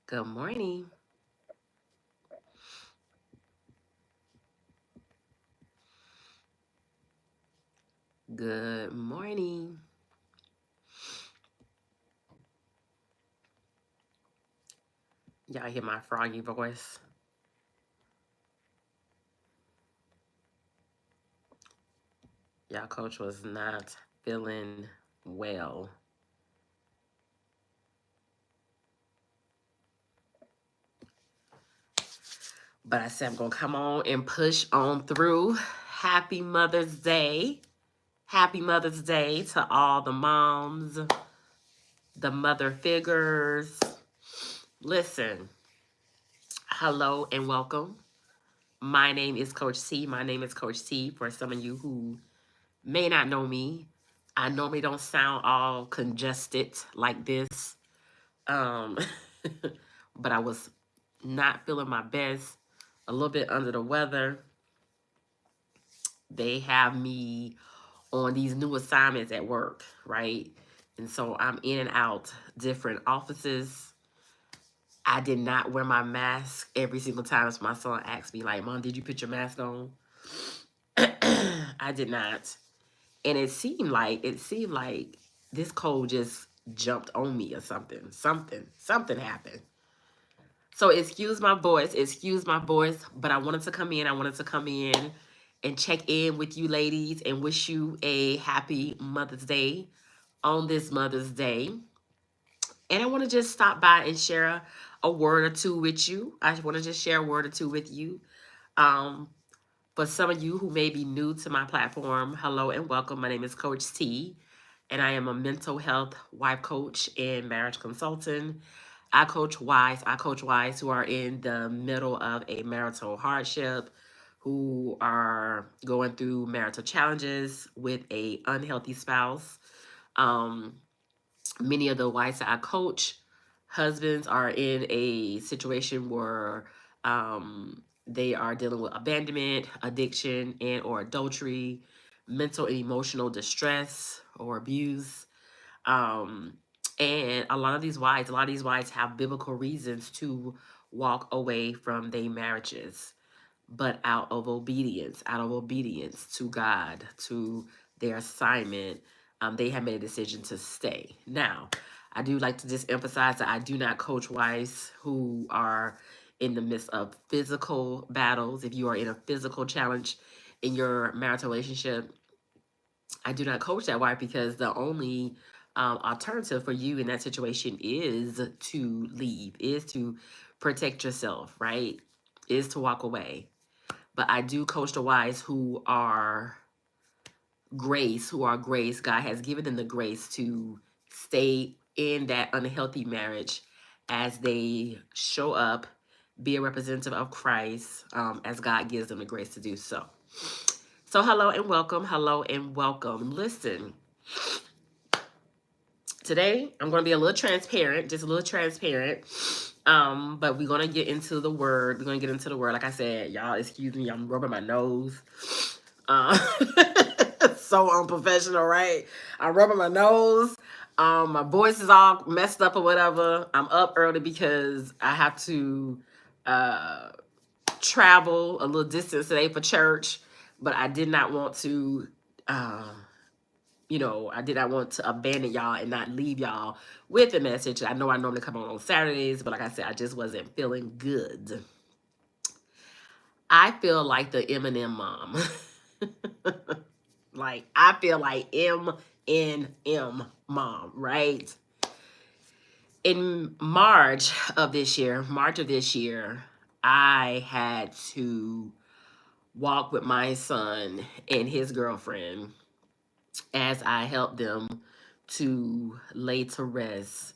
Good morning. Good morning. Y'all hear my froggy voice? Y'all coach was not feeling well. But I said I'm going to come on and push on through. Happy Mother's Day. Happy Mother's Day to all the moms, the mother figures. Listen, hello and welcome. My name is Coach T. My name is Coach T. For some of you who may not know me, I normally don't sound all congested like this. Um, but I was not feeling my best, a little bit under the weather. They have me on these new assignments at work, right? And so I'm in and out different offices. I did not wear my mask every single time. So my son asked me, like, Mom, did you put your mask on? I did not. And it seemed like this cold just jumped on me or something. Something happened. So excuse my voice, but I wanted to come in. I wanted to come in and check in with you ladies and wish you a happy Mother's Day on this Mother's Day. And I want to just stop by and share a word or two with you. I want to just share a word or two with you. Um, for some of you who may be new to my platform, hello and welcome. My name is Coach T, and I am a mental health wife coach and marriage consultant. I coach wives who are in the middle of a marital hardship, who are going through marital challenges with a unhealthy spouse. Um, Many of the wives that I coach, husbands are in a situation where they are dealing with abandonment, addiction, and or adultery, mental and emotional distress or abuse. Um, and a lot of these wives have biblical reasons to walk away from their marriages, but out of obedience to God, to their assignment, they have made a decision to stay. Now, I do like to just emphasize that I do not coach wives who are in the midst of physical battles. If you are in a physical challenge in your marital relationship, I do not coach that wife because the only alternative for you in that situation is to leave, is to protect yourself, right? Is to walk away. But I do coach the wives who are grace. God has given them the grace to stay in that unhealthy marriage as they show up, be a representative of Christ, as God gives them the grace to do so. So, hello and welcome. Hello and welcome. Listen, today I'm going to be a little transparent, just a little transparent. But we're going to get into the word. We're going to get into the word. Like I said, y'all, excuse me, I'm rubbing my nose. Uh, so unprofessional, right? I'm rubbing my nose. My voice is all messed up or whatever. I'm up early because I have to uh, travel a little distance today for church, but I did not want to. I did not want to abandon y'all and not leave y'all with a message. I know I normally come on Saturdays, but like I said, I just wasn't feeling good. I feel like the Eminem mom. Like, I feel like M mom, right? In March of this year, I had to walk with my son and his girlfriend as I helped them to lay to rest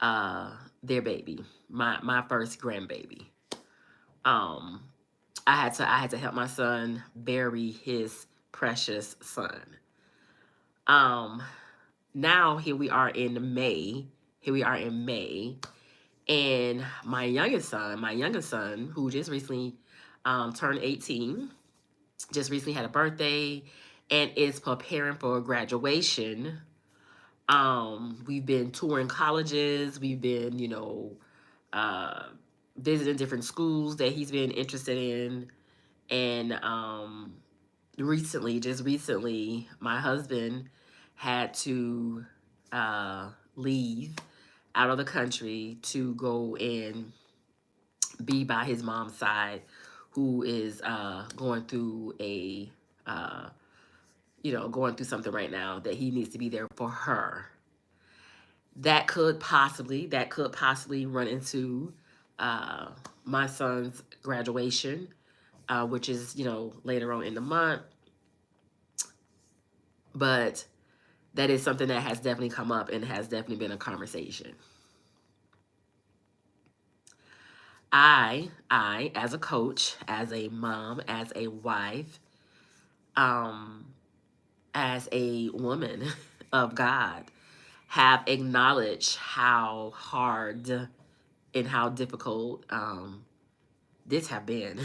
uh their baby, my first grandbaby. Um I had to help my son bury his precious son. Um Now here we are in May. Here we are in May, and my youngest son, who just recently turned 18, just recently had a birthday, and is preparing for graduation. We've been touring colleges. We've been, visiting different schools that he's been interested in. And just recently, my husband had to leave out of the country to go and be by his mom's side, who is going through uh, going through something right now that he needs to be there for her. That could possibly run into uh, my son's graduation, which is later on in the month. But that is something that has definitely come up and has definitely been a conversation. I, as a coach, as a mom, as a wife, um, as a woman of God, have acknowledged how hard and how difficult this have been,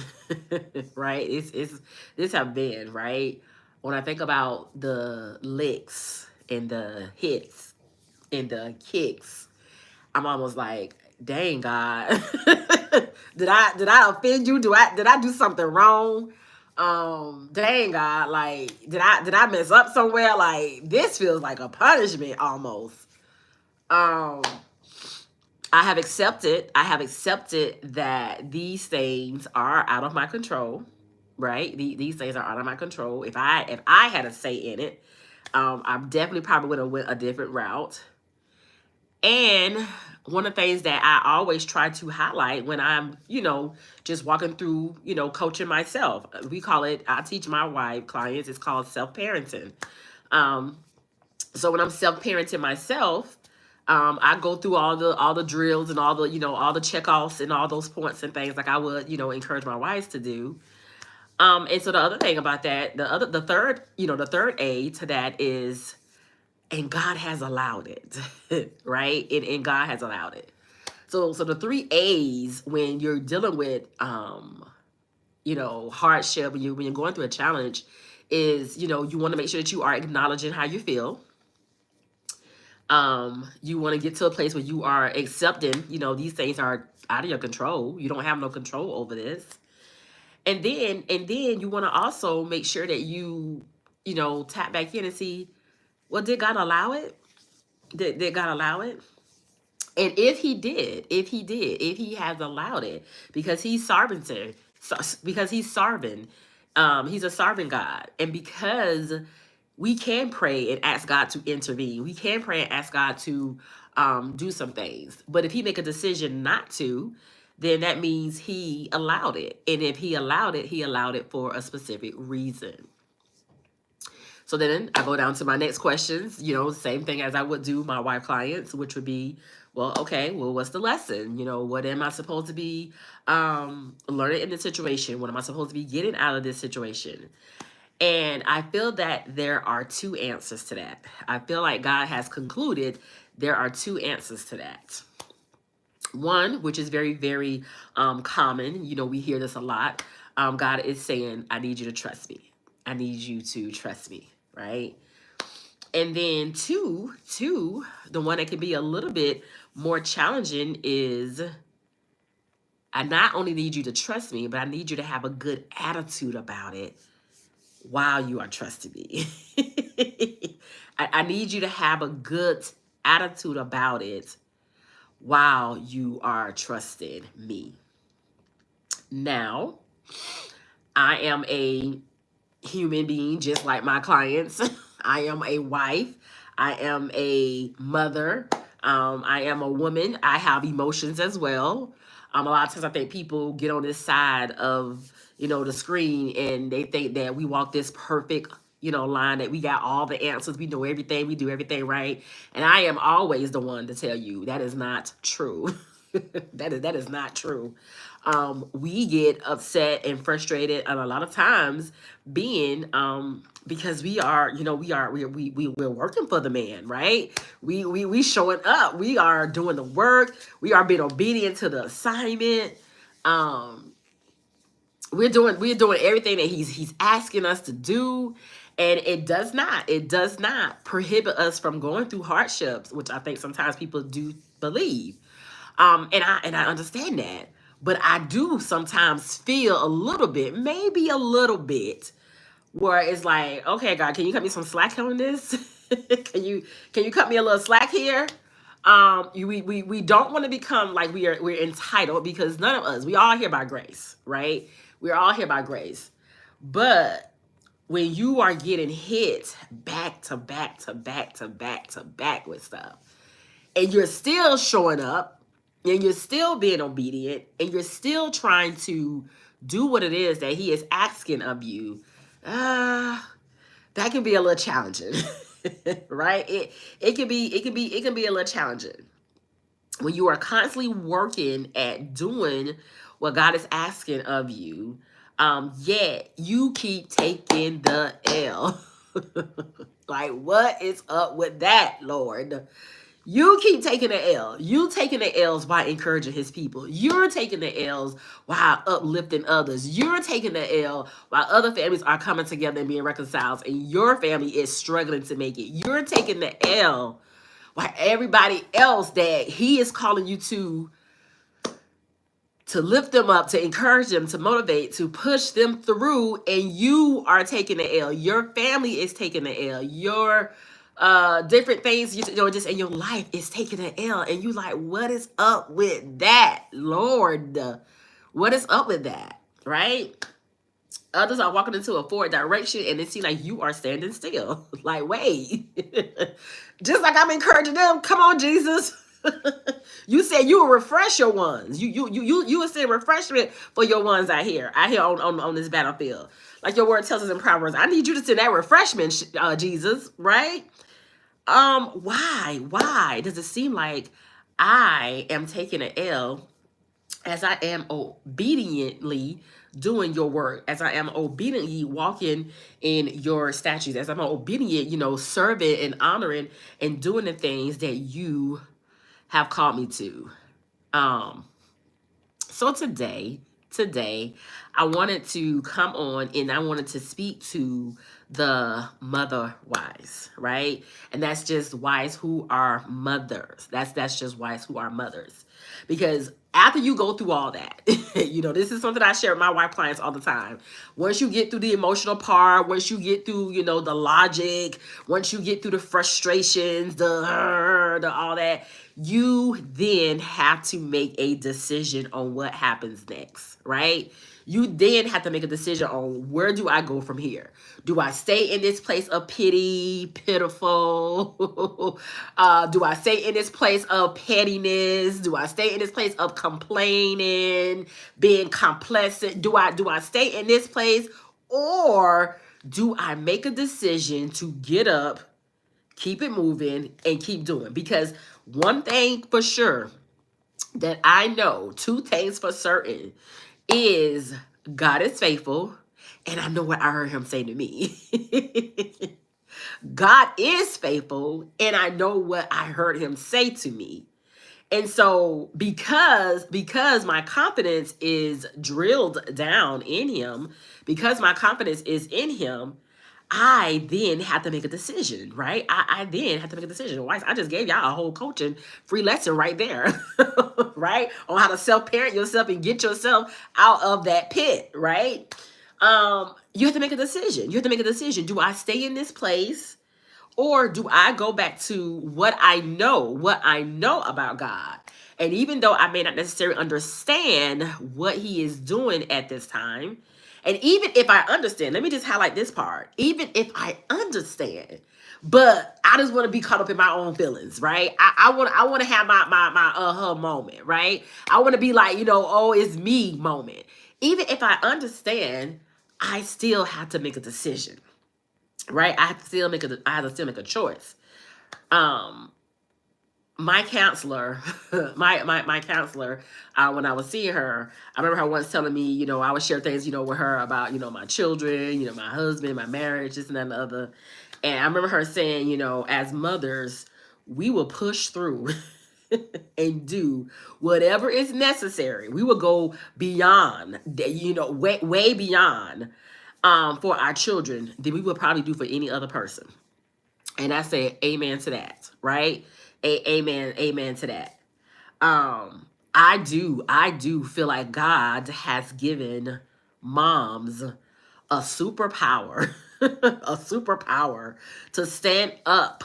right? It's this have been, right? When I think about the licks and the hits and the kicks, I'm almost like, dang God, did I offend you? Did I do something wrong? Dang God, like did I mess up somewhere? Like this feels like a punishment almost. Um, I have accepted that these things are out of my control, right? These things are out of my control. If I had a say in it, I definitely probably would have went a different route. And one of the things that I always try to highlight when I'm, just walking through, coaching myself, I teach my wife clients, it's called self-parenting. Um, so when I'm self-parenting myself, I go through all the drills and all the checkoffs and all those points and things like I would, encourage my wives to do. And so the other thing about that, the third A to that is, and God has allowed it, right? And God has allowed it. So the three A's when you're dealing with hardship, when you're going through a challenge, is you want to make sure that you are acknowledging how you feel. You want to get to a place where you are accepting, these things are out of your control. You don't have no control over this. And then you want to also make sure that you tap back in and see, well, did God allow it? Did God allow it? And if he has allowed it, because he's serving, because he's a serving God, and because we can pray and ask God to intervene, we can pray and ask God to do some things. But if he make a decision not to, then that means he allowed it, and if he allowed it for a specific reason. So then I go down to my next questions, same thing as I would do my wife clients, which would be, well, okay, well, what's the lesson? What am I supposed to be learning in this situation? What am I supposed to be getting out of this situation? And I feel that there are two answers to that. I feel like God has concluded there are two answers to that. One, which is very, very common, we hear this a lot. God is saying, I need you to trust me. I need you to trust me, right? And then two, the one that can be a little bit more challenging is, I not only need you to trust me, but I need you to have a good attitude about it while you are trusting me. I need you to have a good attitude about it while you are trusting me. Now, I am a human being just like my clients. I am a wife. I am a mother. I am a woman. I have emotions as well. A lot of times I think people get on this side of, the screen, and they think that we walk this perfect, line, that we got all the answers. We know everything. We do everything right. And I am always the one to tell you that is not true. that is not true. We get upset and frustrated, and a lot of times being because we're working for the man, right? We showing up, we are doing the work, we are being obedient to the assignment. We're doing everything that he's asking us to do, and it does not prohibit us from going through hardships, which I think sometimes people do believe. And I understand that. But I do sometimes feel a little bit, maybe a little bit, where it's like, okay, God, can you cut me some slack on this? can you cut me a little slack here? We don't want to become like we're entitled, because none of us, we all here by grace, right? We're all here by grace. But when you are getting hit back to back to back to back to back with stuff, and you're still showing up, and you're still being obedient, and you're still trying to do what it is that he is asking of you, uh, that can be a little challenging. Right? It can be a little challenging when you are constantly working at doing what God is asking of you, yet you keep taking the L. Like, what is up with that, Lord? You keep taking the L. You taking the L's by encouraging his people. You're taking the L's while uplifting others. You're taking the L while other families are coming together and being reconciled, and your family is struggling to make it. You're taking the L while everybody else that he is calling you to lift them up, to encourage them, to motivate, to push them through, and you are taking the L. Your family is taking the L. Your different things, just in your life is taking the L. And you like, what is up with that, Lord? What is up with that, right? Others are walking into a forward direction, and it seems like you are standing still. Like, wait. Just like I'm encouraging them. Come on, Jesus. You said you will refresh your ones. You will send refreshment for your ones out here on this battlefield. Like your word tells us in Proverbs, I need you to send that refreshment, Jesus, right? Why does it seem like I am taking an L as I am obediently doing your work, as I am obediently walking in your statutes, as I'm obedient, serving and honoring and doing the things that you have called me to. So today, I wanted to come on and I wanted to speak to the mother wives, right? And that's just wives who are mothers. That's just wives who are mothers. Because after you go through all that, this is something I share with my wife clients all the time. Once you get through the emotional part, once you get through, the logic, once you get through the frustrations, the all that, you then have to make a decision on what happens next, right? You then have to make a decision on, where do I go from here? Do I stay in this place of pity, pitiful? Do I stay in this place of pettiness? Do I stay in this place of complaining, being complacent? Do I stay in this place, or do I make a decision to get up, keep it moving, and keep doing? Because one thing for sure that I know, two things for certain, is God is faithful, and I know what I heard him say to me. God is faithful, and I know what I heard him say to me. And so because my confidence is drilled down in him, because my confidence is in him, I then have to make a decision, right? I then have to make a decision. Why? I just gave y'all a whole coaching free lesson right there, right? On how to self-parent yourself and get yourself out of that pit, right? You have to make a decision. You have to make a decision. Do I stay in this place, or do I go back to what I know about God? And even though I may not necessarily understand what he is doing at this time, and even if I understand, let me just highlight this part. Even if I understand, but I just want to be caught up in my own feelings, right? I want to have my moment, right? I want to be like, oh, it's me moment. Even if I understand, I still have to make a decision, right? I have to still make a choice. My counselor, my counselor, when I was seeing her, I remember her once telling me, I would share things, with her about, my children, my husband, my marriage, this and that and the other. And I remember her saying, as mothers, we will push through and do whatever is necessary. We will go beyond, way beyond, for our children than we would probably do for any other person. And I say amen to that, right? Amen to that. I do feel like God has given moms a superpower, a superpower to stand up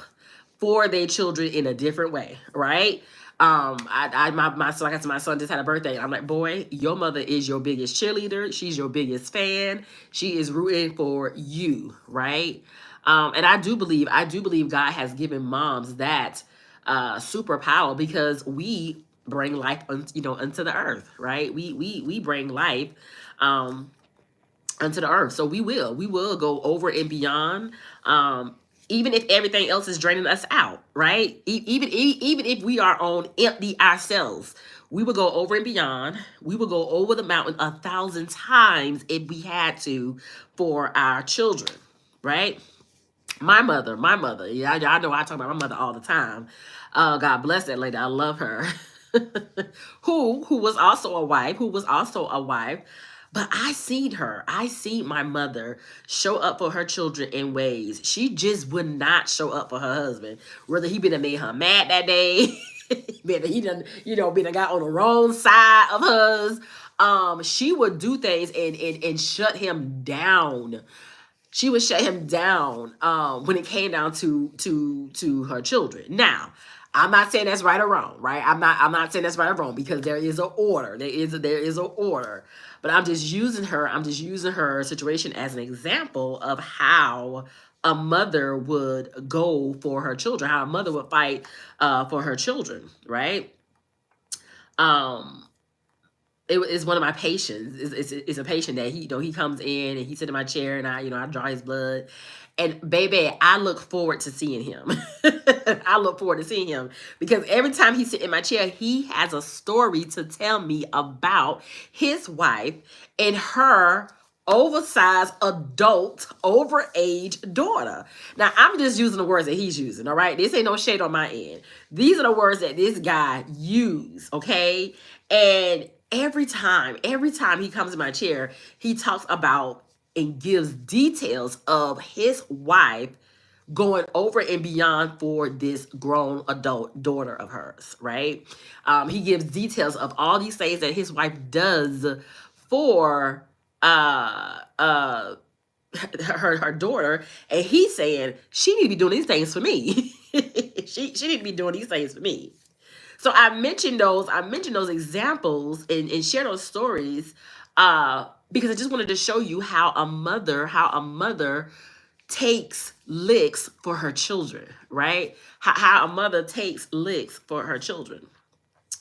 for their children in a different way, right? My son, like I said, my son just had a birthday. I'm like, boy, your mother is your biggest cheerleader. She's your biggest fan. She is rooting for you, right? And I do believe God has given moms that superpower because we bring life, unto the earth, right? We bring life, um, unto the earth. So we will go over and beyond, even if everything else is draining us out, right? Even if we are on empty ourselves, we will go over and beyond. We will go over the mountain 1,000 times if we had to for our children, right? My mother, yeah, y'all know I talk about my mother all the time. God bless that lady. I love her. Who was also a wife, but I seen her. I seen my mother show up for her children in ways she just would not show up for her husband. Whether he been and made her mad that day, whether he done, been a guy on the wrong side of hers. She would do things and shut him down. She would shut him down, when it came down to her children. Now, I'm not saying that's right or wrong, right? I'm not saying that's right or wrong because there is an order. There is an order. But I'm just using her situation as an example of how a mother would go for her children, how a mother would fight for her children, right? Um is one of my patients. Is a patient that he comes in and he sit in my chair and I draw his blood, and baby, I look forward to seeing him. I look forward to seeing him because every time he sit in my chair, he has a story to tell me about his wife and her oversized adult overage daughter. Now I'm just using the words that he's using, all right? This ain't no shade on my end. These are the words that this guy use, okay? And every time he comes in my chair, he talks about and gives details of his wife going over and beyond for this grown adult daughter of hers, right? He gives details of all these things that his wife does for her daughter, and he's saying she need to be doing these things for me. She need to be doing these things for me. So I mentioned those examples and share those stories, because I just wanted to show you how a mother takes licks for her children, right? How a mother takes licks for her children.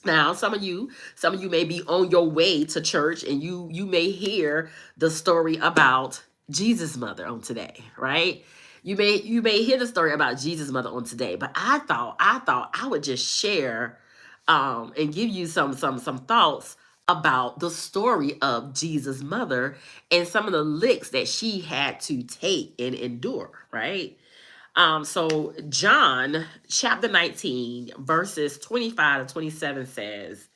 Now, some of you may be on your way to church and you may hear the story about Jesus' mother on today, right? You may hear the story about Jesus' mother on today, but I thought I would just share, and give you some thoughts about the story of Jesus' mother and some of the licks that she had to take and endure, right? So John chapter 19, verses 25 to 27 says,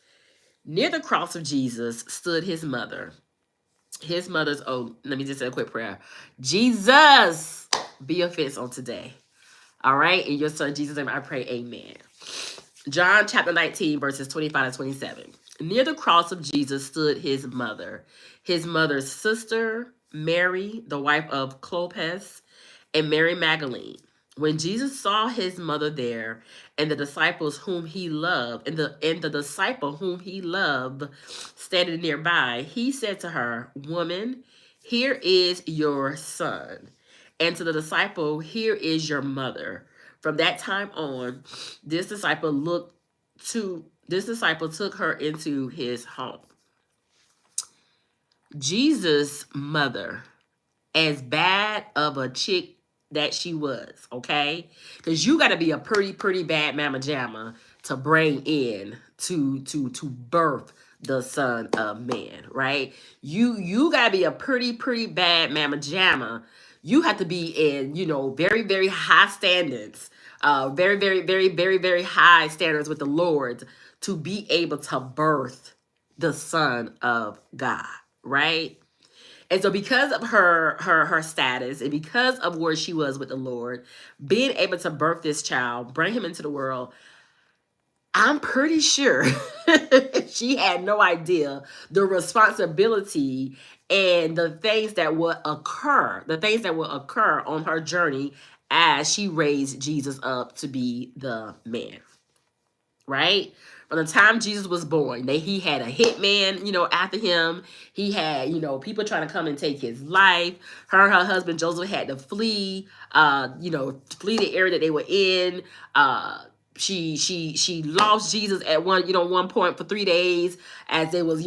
near the cross of Jesus stood his mother. His mother's, oh, let me just say a quick prayer. Jesus, be a fence on today. All right. In your son Jesus' name, I pray, amen. John chapter 19, verses 25 to 27. Near the cross of Jesus stood his mother's sister, Mary, the wife of Clopas, and Mary Magdalene. When Jesus saw his mother there and the disciples whom he loved, and the disciple whom he loved standing nearby, he said to her, woman, here is your son. And to the disciple, here is your mother. From that time on, this disciple took her into his home. Jesus' mother, as bad of a chick that she was, okay? Because you got to be a pretty bad mama jamma to bring in to birth the son of man, right? You got to be a pretty bad mama jamma. You have to be in, very high standards, very high standards with the Lord to be able to birth the son of God, right? And so because of her status and because of where she was with the Lord, being able to birth this child, bring him into the world, I'm pretty sure she had no idea the responsibility and the things that would occur, on her journey as she raised Jesus up to be the man, right? From the time Jesus was born, he had a hitman, after him. He had, people trying to come and take his life. Her husband Joseph had to flee, flee the area that they were in. She lost Jesus at one point for 3 days as they was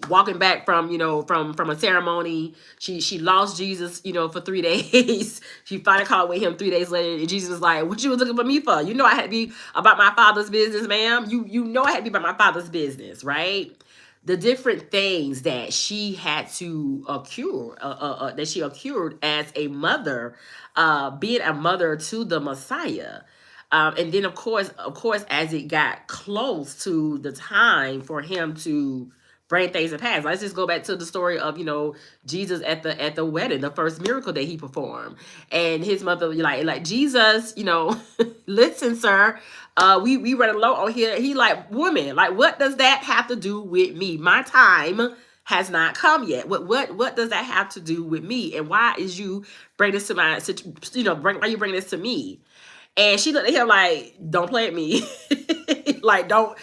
walking back from from a ceremony. She lost Jesus for 3 days. She finally caught with him 3 days later, and Jesus was like, "What you was looking for me for? You know I had to be about my father's business, ma'am. You know I had to be about my father's business, right?" The different things that she had to occurred as a mother, being a mother to the Messiah. And then of course, as it got close to the time for him to bring things to pass, let's just go back to the story of Jesus at the wedding, the first miracle that he performed, and his mother like Jesus, listen, sir, we running low on here. He like, woman, like, what does that have to do with me? My time has not come yet. What does that have to do with me? And why is you bring this to my why you bring this to me? And she looked at him like, "Don't play at me." Like, don't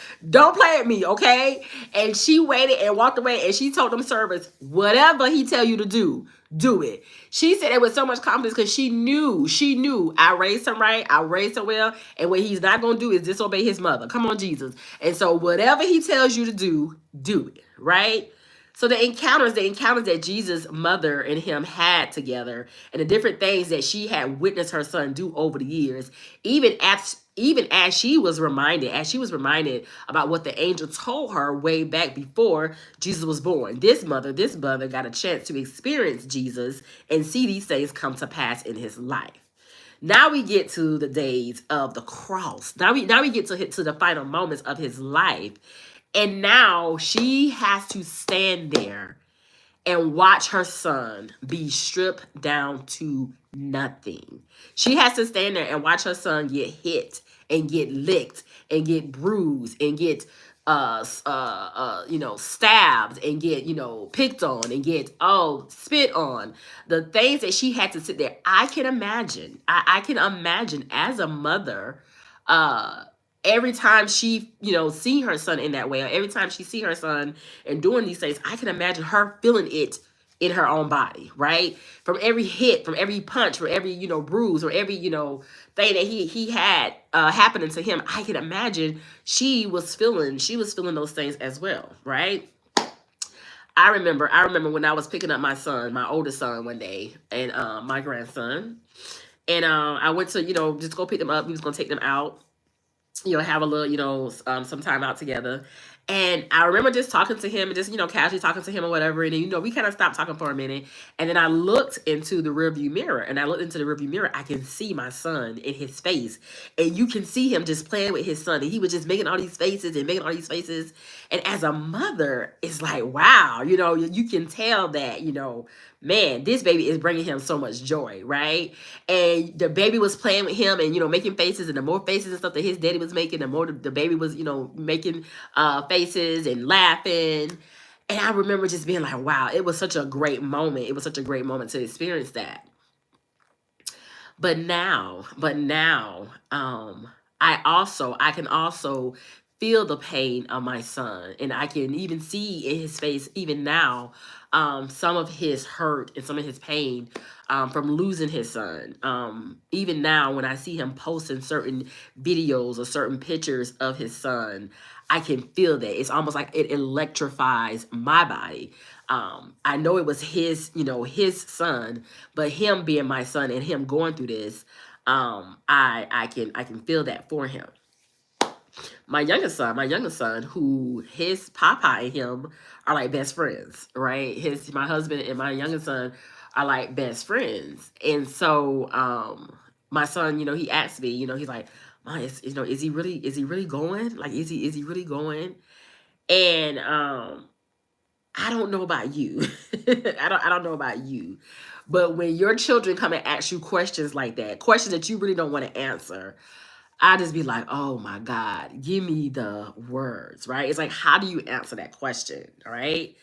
play at me, okay? And she waited and walked away, and she told them servants, "Whatever he tell you to do it." She said it with so much confidence because she knew I raised him right, I raised him well, and what he's not gonna do is disobey his mother. Come on, Jesus. And so whatever he tells you to do it, right? So the encounters that Jesus' mother and him had together, and the different things that she had witnessed her son do over the years, even as she was reminded about what the angel told her way back before Jesus was born. This mother got a chance to experience Jesus and see these things come to pass in his life. Now we get to the days of the cross. Now we get to the final moments of his life. And now she has to stand there and watch her son be stripped down to nothing. She has to stand there and watch her son get hit and get licked and get bruised and get stabbed and get picked on and get spit on. The things that she had to sit there, I can imagine. I can imagine as a mother, every time she see her son in that way, or every time she see her son and doing these things, I can imagine her feeling it in her own body, right? From every hit, from every punch, from every bruise, or every thing that he had happening to him, I can imagine she was feeling those things as well, right? I remember when I was picking up my son, my oldest son, one day, and my grandson, and I went to just go pick them up. We was gonna take them out, have a little, some time out together. And I remember just talking to him and just, casually talking to him or whatever. And then, we kind of stopped talking for a minute. And then I looked into the rearview mirror. I can see my son in his face. And you can see him just playing with his son. And he was just making all these faces and making all these faces. And as a mother, it's like, wow, you can tell that, man, this baby is bringing him so much joy, right? And the baby was playing with him and, making faces, and the more faces and stuff that his daddy was making, the more the baby was, making faces and laughing. And I remember just being like, wow, it was such a great moment. It was such a great moment to experience that. But now, I can also feel the pain of my son, and I can even see in his face, even now, some of his hurt and some of his pain from losing his son. Even now, when I see him posting certain videos or certain pictures of his son, I can feel that. It's almost like it electrifies my body. I know it was his son, but him being my son and him going through this, I can feel that for him. My youngest son, who his papa and him are like best friends, right? My husband and my youngest son are like best friends. And so my son, he asked me, he's like, "Ma, is he really going? Like, is he really going?" And I don't know about you. I don't know about you. But when your children come and ask you questions like that, questions that you really don't want to answer, I just be like, oh my God, give me the words, right? It's like, how do you answer that question? All right.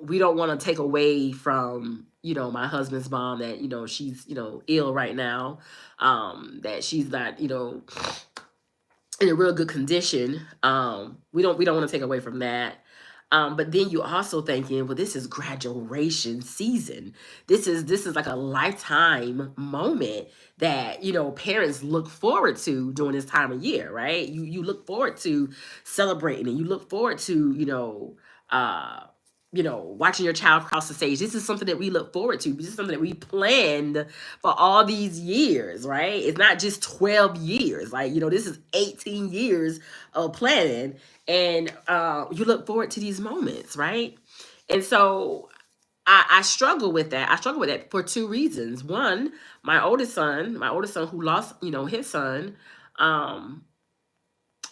We don't want to take away from, my husband's mom that, she's, ill right now. That she's not, in a real good condition. We don't want to take away from that. But then you also thinking, well, this is graduation season. This is like a lifetime moment that parents look forward to during this time of year, right? You look forward to celebrating, and you look forward to watching your child cross the stage. This is something that we look forward to. This is something that we planned for all these years, right? It's not just 12 years. Like, this is 18 years of planning. And you look forward to these moments, right? And so I struggle with that. I struggle with that for two reasons. One, my oldest son who lost, his son, um,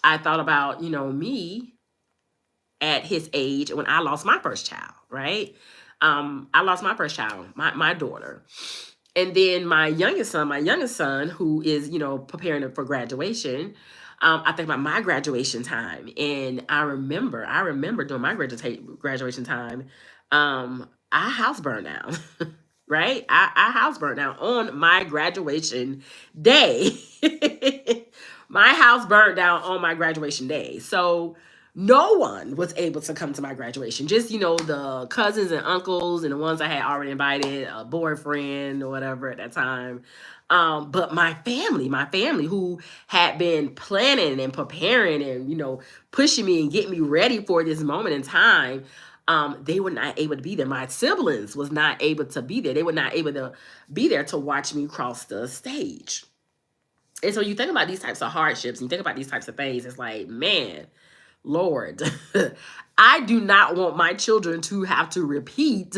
I thought about, me at his age when I lost my first child, right? I lost my first child, my daughter. And then my youngest son, who is, preparing for graduation, I think about my graduation time. And I remember during my graduation time, our house burned down, right? Our house burned down on my graduation day. My house burned down on my graduation day. So no one was able to come to my graduation. Just, the cousins and uncles and the ones I had already invited, a boyfriend or whatever at that time. But my family who had been planning and preparing and, pushing me and getting me ready for this moment in time, they were not able to be there. My siblings was not able to be there. They were not able to be there to watch me cross the stage. And so you think about these types of hardships and you think about these types of things, it's like, man, Lord, I do not want my children to have to repeat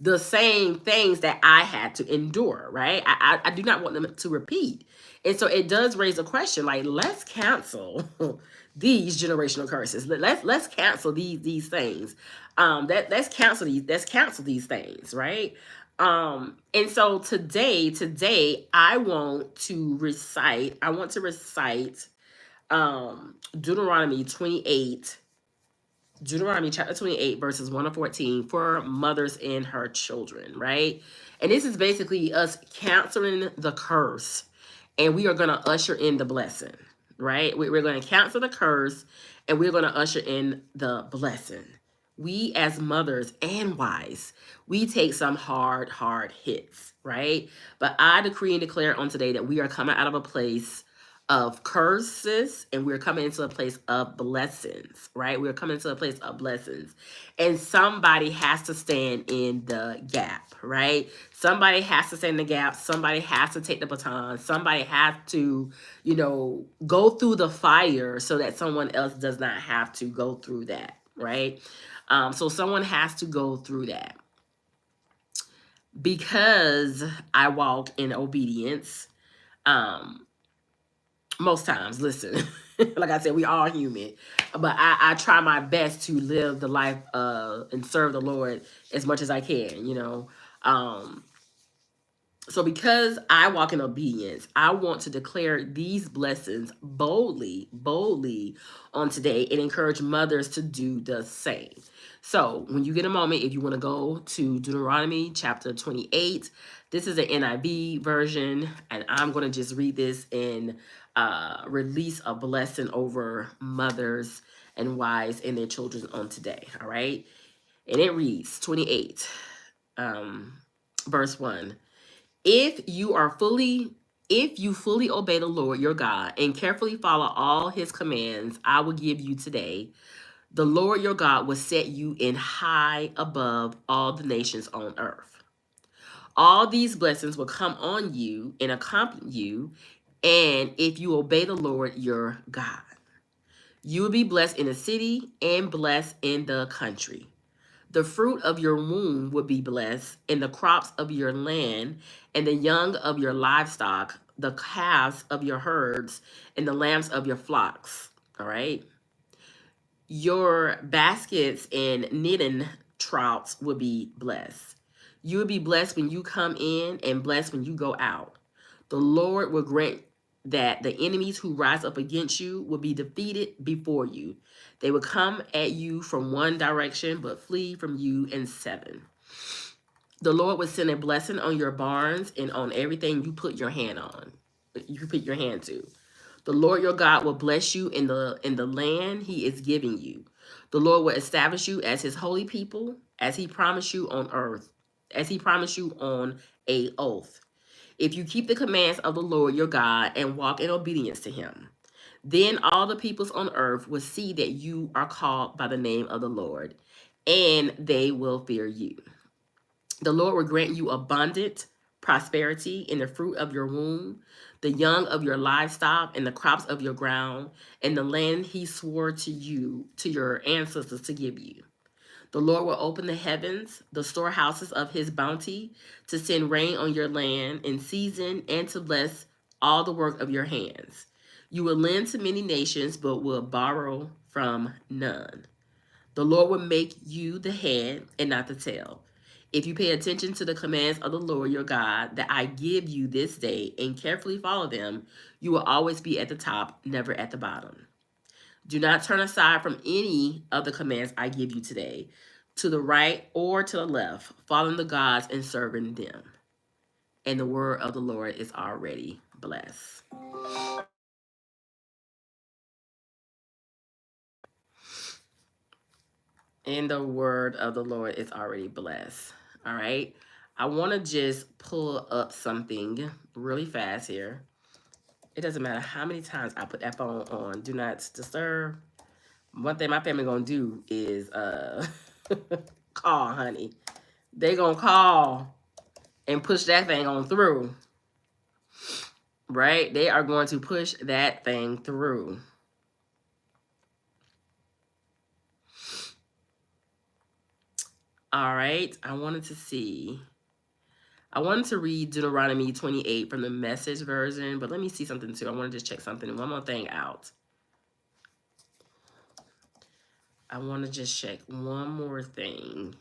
the same things that I had to endure, right? I do not want them to repeat. And so it does raise a question, like, let's cancel these generational curses. Let's cancel these things. Let's cancel these things, right? And so today I want to recite Deuteronomy 28, Deuteronomy chapter 28, verses 1 to 14 for mothers and her children, right? And this is basically us canceling the curse, and we are going to usher in the blessing, right? We're going to cancel the curse, and we're going to usher in the blessing. We as mothers and wives, we take some hard hits, right? But I decree and declare on today that we are coming out of a place of curses and we're coming into a place of blessings, right? We're coming to a place of blessings. And somebody has to stand in the gap, right? Somebody has to stand in the gap. Somebody has to take the baton. Somebody has to, go through the fire so that someone else does not have to go through that, right? So someone has to go through that. Because I walk in obedience, most times, listen, like I said, we are human, but I try my best to live the life and serve the Lord as much as I can. So because I walk in obedience, I want to declare these blessings boldly on today and encourage mothers to do the same. So when you get a moment, if you want to go to Deuteronomy chapter 28, this is an NIV version, and I'm going to just read this and release a blessing over mothers and wives and their children on today. All right. And it reads 28, verse 1. If you fully obey the Lord your God and carefully follow all his commands I will give you today, the Lord your God will set you in high above all the nations on earth. All these blessings will come on you and accompany you, and if you obey the Lord your God, you will be blessed in the city and blessed in the country. The fruit of your womb will be blessed, and the crops of your land, and the young of your livestock, the calves of your herds, and the lambs of your flocks. All right. Your baskets and knitting troughs will be blessed. You will be blessed when you come in and blessed when you go out. The Lord will grant that the enemies who rise up against you will be defeated before you. They will come at you from one direction, but flee from you in seven. The Lord will send a blessing on your barns and on everything you put your hand on. You put your hand to. The Lord your God will bless you in the land he is giving you. The Lord will establish you as his holy people, as he promised you on earth, as he promised you on a oath. If you keep the commands of the Lord your God and walk in obedience to him, then all the peoples on earth will see that you are called by the name of the Lord, and they will fear you. The Lord will grant you abundant prosperity in the fruit of your womb, the young of your livestock, and the crops of your ground, and the land he swore to you, to your ancestors, to give you. The Lord will open the heavens, the storehouses of his bounty, to send rain on your land in season and to bless all the work of your hands. You will lend to many nations, but will borrow from none. The Lord will make you the head and not the tail. If you pay attention to the commands of the Lord your God that I give you this day and carefully follow them, you will always be at the top, never at the bottom. Do not turn aside from any of the commands I give you today, to the right or to the left, following the gods and serving them. And the word of the Lord is already blessed. And the word of the Lord is already blessed. All right. I want to just pull up something really fast here. It doesn't matter how many times I put that phone on do not disturb. One thing my family gonna do is call, honey. They gonna call and push that thing on through. Right? They are going to push that thing through. All right. I wanted to read Deuteronomy 28 from the Message version, but let me see something too. I want to just check something, one more thing out. I want to just check one more thing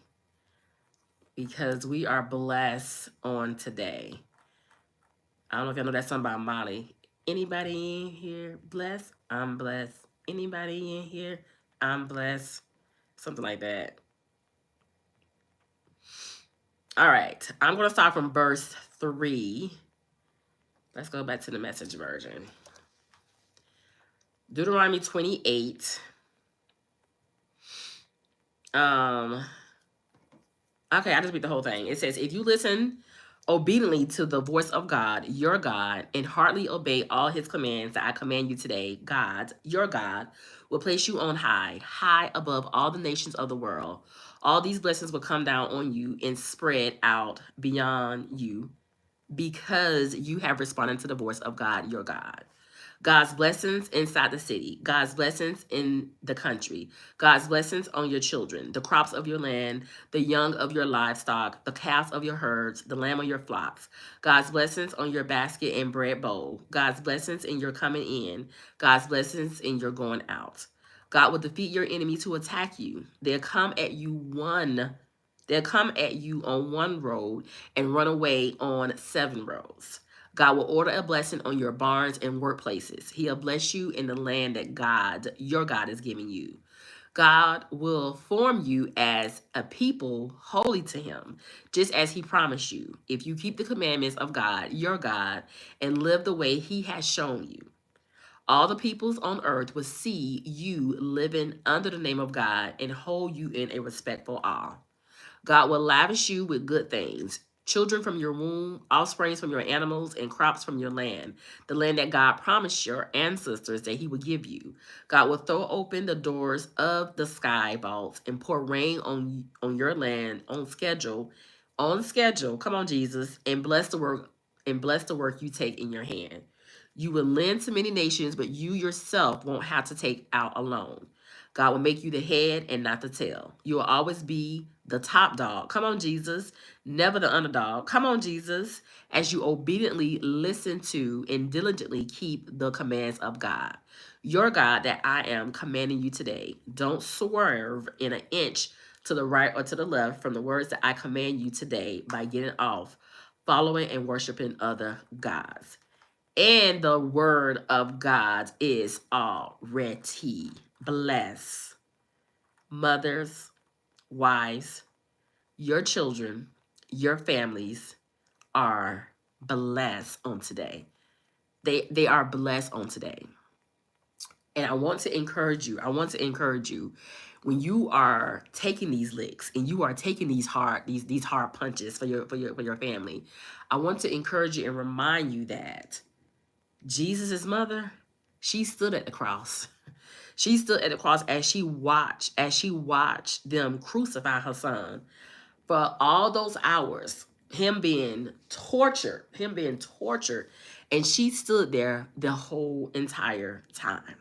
because we are blessed on today. I don't know if y'all know that song by Molly. Anybody in here blessed? I'm blessed. Anybody in here? I'm blessed. Something like that. All right. I'm going to start from verse 3. Let's go back to the Message version. Deuteronomy 28. Okay, I just read the whole thing. It says, if you listen obediently to the voice of God, your God, and heartily obey all his commands that I command you today, God, your God, will place you on high, high above all the nations of the world. All these blessings will come down on you and spread out beyond you because you have responded to the voice of God, your God. God's blessings inside the city, God's blessings in the country, God's blessings on your children, the crops of your land, the young of your livestock, the calves of your herds, the lamb of your flocks, God's blessings on your basket and bread bowl, God's blessings in your coming in, God's blessings in your going out. God will defeat your enemies who attack you. They'll come at you on one road and run away on 7 roads. God will order a blessing on your barns and workplaces. He'll bless you in the land that God, your God, is giving you. God will form you as a people holy to him, just as he promised you, if you keep the commandments of God, your God, and live the way he has shown you. All the peoples on earth will see you living under the name of God and hold you in a respectful awe. God will lavish you with good things, children from your womb, offsprings from your animals, and crops from your land, the land that God promised your ancestors that he would give you. God will throw open the doors of the sky vaults and pour rain on your land on schedule, come on, Jesus, and bless the work you take in your hand. You will lend to many nations, but you yourself won't have to take out alone. God will make you the head and not the tail. You will always be the top dog. Come on, Jesus. Never the underdog. Come on, Jesus. As you obediently listen to and diligently keep the commands of God, your God, that I am commanding you today. Don't swerve in an inch to the right or to the left from the words that I command you today by getting off, following and worshiping other gods. And the word of God is already blessed. Mothers, wives, your children, your families are blessed on today. They are blessed on today. And I want to encourage you. I want to encourage you when you are taking these licks and you are taking these hard punches for your family. I want to encourage you and remind you that Jesus' mother, she stood at the cross. She stood at the cross as she watched them crucify her son for all those hours, him being tortured, and she stood there the whole entire time.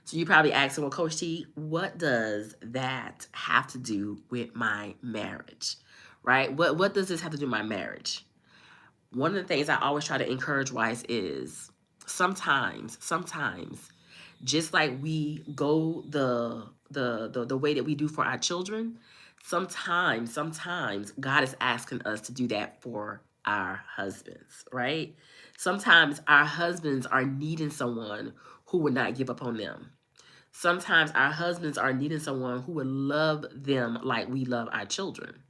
So you probably asking, well, Coach T, what does that have to do with my marriage? Right? What does this have to do with my marriage? One of the things I always try to encourage wives is sometimes, just like we go the way that we do for our children, sometimes God is asking us to do that for our husbands, right? Sometimes our husbands are needing someone who would not give up on them. Sometimes our husbands are needing someone who would love them like we love our children.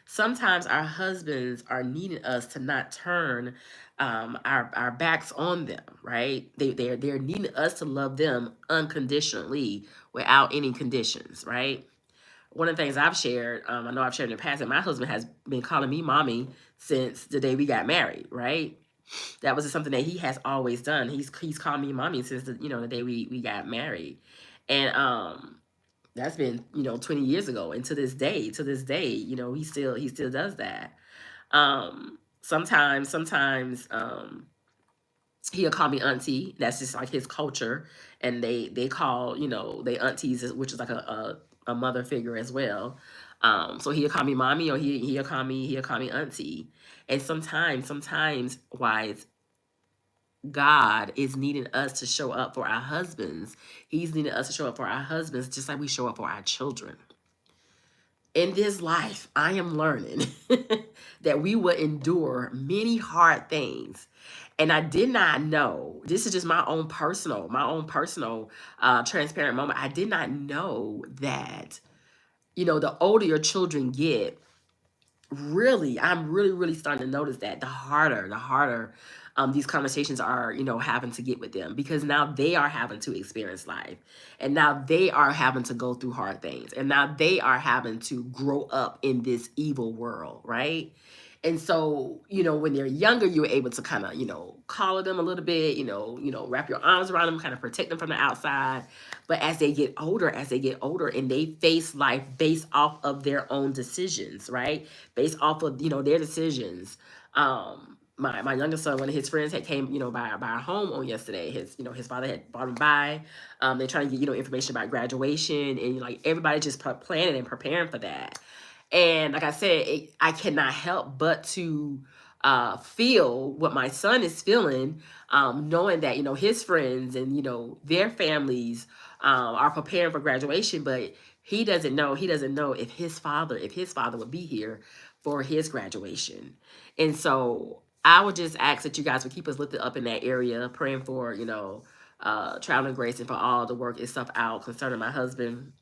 Sometimes our husbands are needing us to not turn our backs on them, right? They're needing us to love them unconditionally without any conditions, right? One of the things I've shared, I know I've shared in the past, that my husband has been calling me mommy since the day we got married, right? That was just something that he has always done. He's called me mommy since the day we got married, and that's been 20 years ago, and to this day he still does that. Sometimes he'll call me auntie. That's just like his culture, and they call they aunties, which is like a mother figure as well. So he'll call me mommy, or he'll call me auntie. And sometimes why God is needing us to show up for our husbands. He's needing us to show up for our husbands just like we show up for our children. In this life, I am learning that we will endure many hard things. And I did not know, this is just my own personal transparent moment. I did not know that, the older your children get, really, I'm really starting to notice that the harder these conversations are, having to get with them, because now they are having to experience life, and now they are having to go through hard things, and now they are having to grow up in this evil world, right? And so, when they're younger, you're able to kind of, collar them a little bit, wrap your arms around them, kind of protect them from the outside. But as they get older and they face life based off of their own decisions, right? Based off of, their decisions. My youngest son, one of his friends had came, by our home on yesterday. His father had brought him by. They're trying to get, information about graduation, and like everybody just planning and preparing for that. And like I said, I cannot help but to feel what my son is feeling, knowing that his friends and their families are preparing for graduation, but he doesn't know if his father would be here for his graduation. And so I would just ask that you guys would keep us lifted up in that area, praying for traveling grace and for all the work and stuff out concerning my husband,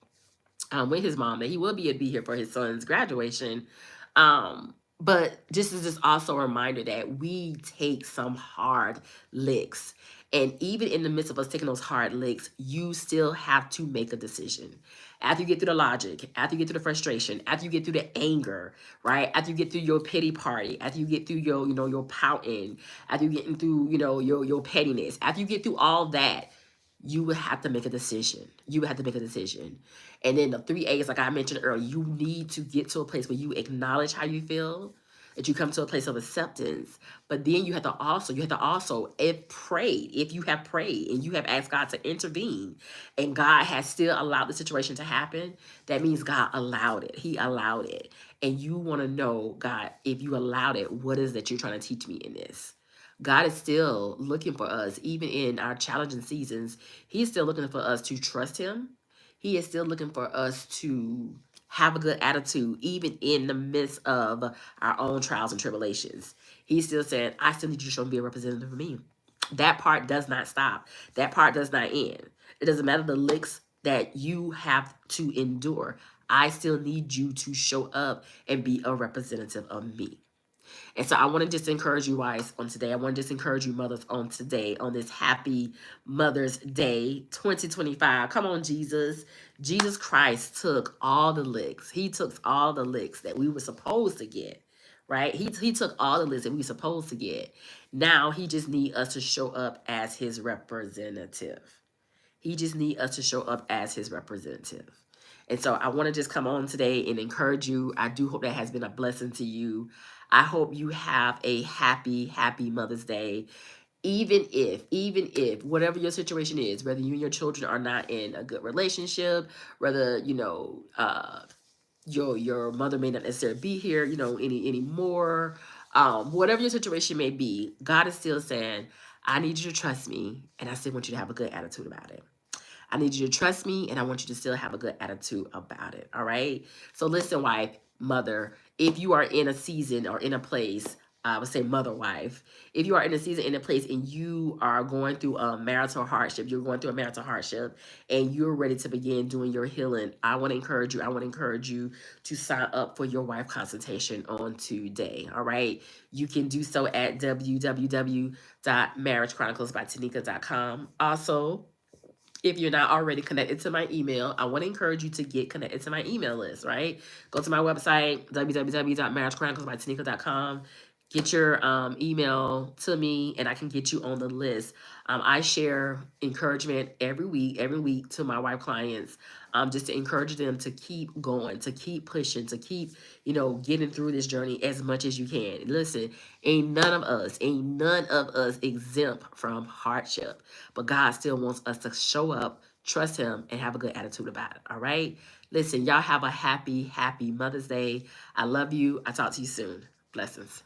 with his mom, that he will be able to be here for his son's graduation. But this is just also a reminder that we take some hard licks. And even in the midst of us taking those hard licks, you still have to make a decision. After you get through the logic, after you get through the frustration, after you get through the anger, right? After you get through your pity party, after you get through your pouting, after you getting through, your pettiness, after you get through all that, you would have to make a decision. You would have to make a decision. And then the 3 A's, like I mentioned earlier, you need to get to a place where you acknowledge how you feel, that you come to a place of acceptance. But then you have to also, if you have prayed and you have asked God to intervene, and God has still allowed the situation to happen, that means God allowed it. He allowed it. And you want to know, God, if you allowed it, what is that you're trying to teach me in this? God is still looking for us, even in our challenging seasons. He's still looking for us to trust Him. He is still looking for us to have a good attitude, even in the midst of our own trials and tribulations. He's still saying, I still need you to show me, be a representative of me. That part does not stop. That part does not end. It doesn't matter the licks that you have to endure. I still need you to show up and be a representative of me. And so I want to just encourage you guys on today. I want to just encourage you mothers on today, on this happy Mother's Day 2025. Come on, Jesus. Jesus Christ took all the licks. He took all the licks that we were supposed to get, right? He took all the licks that we were supposed to get. Now he just need us to show up as his representative. He just need us to show up as his representative. And so I want to just come on today and encourage you. I do hope that has been a blessing to you. I hope you have a happy, happy Mother's Day. Even if whatever your situation is, whether you and your children are not in a good relationship, whether your mother may not necessarily be here, anymore. Whatever your situation may be, God is still saying, I need you to trust me, and I still want you to have a good attitude about it. I need you to trust me, and I want you to still have a good attitude about it. All right. So listen, wife, mother, if you are in a season or in a place, I would say mother, wife, if you are in a season, in a place, and you are going through a marital hardship, you're going through a marital hardship, and you're ready to begin doing your healing, I want to encourage you. I want to encourage you to sign up for your wife consultation on today. All right. You can do so at www.marriagechroniclesbytanika.com. Also, if you're not already connected to my email, I want to encourage you to get connected to my email list, right? Go to my website, www.marriagechroniclesbytanika.com. Get your email to me, and I can get you on the list. I share encouragement every week to my wife clients, just to encourage them to keep going, to keep pushing, to keep, getting through this journey as much as you can. Listen, ain't none of us exempt from hardship, but God still wants us to show up, trust him, and have a good attitude about it. All right. Listen, y'all have a happy, happy Mother's Day. I love you. I'll talk to you soon. Blessings.